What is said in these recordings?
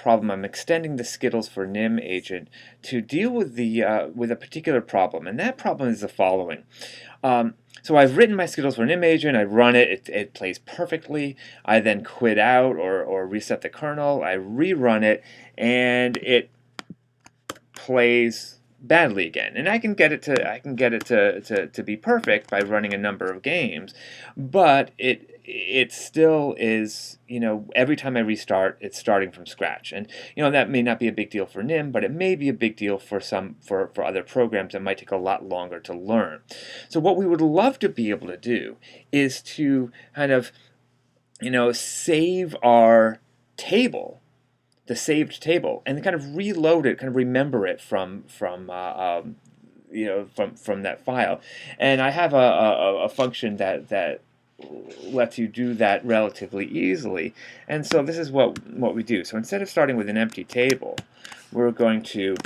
problem, I'm extending the Skittles for nim agent to deal with with a particular problem, and that problem is the following. So I've written my Skittles for nim agent, I run it, it plays perfectly. I then quit out or reset the kernel, I rerun it, and it plays badly again. And I can get it to be perfect by running a number of games, but it still is, every time I restart, it's starting from scratch. And that may not be a big deal for nim, but it may be a big deal for for other programs that might take a lot longer to learn. So what we would love to be able to do is to kind of save our table, the saved table, and kind of reload it, kind of remember it from that file. And I have a function that lets you do that relatively easily. And so this is what we do. So instead of starting with an empty table, we're going to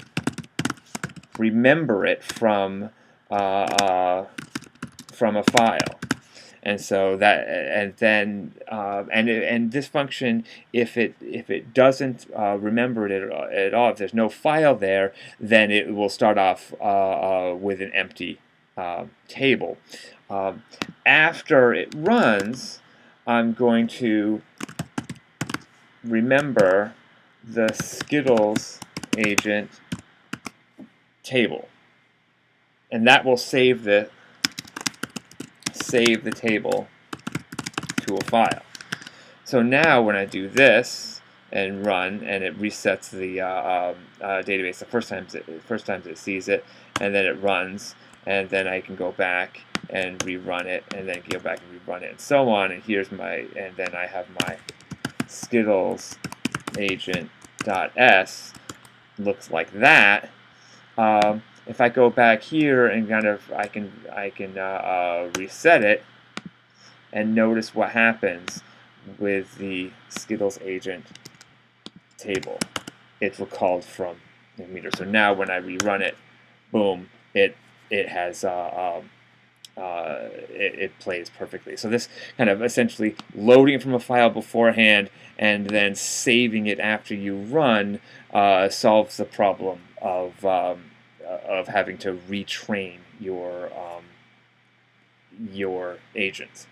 remember it from a file. And so that, and then, and this function, if it doesn't remember it at all, if there's no file there, then it will start off with an empty table. After it runs, I'm going to remember the Skittles agent table, and that will save the table to a file. So now when I do this and run, and it resets the database the first time it sees it, and then it runs, and then I can go back and rerun it, and then go back and rerun it, and so on. And and then I have my Skittles agent.s, looks like that. If I go back here and I can reset it, and notice what happens with the Skittles agent table. It's recalled from the meter. So now when I rerun it, boom, it has it plays perfectly. So this kind of essentially loading it from a file beforehand and then saving it after you run solves the problem of having to retrain your agents.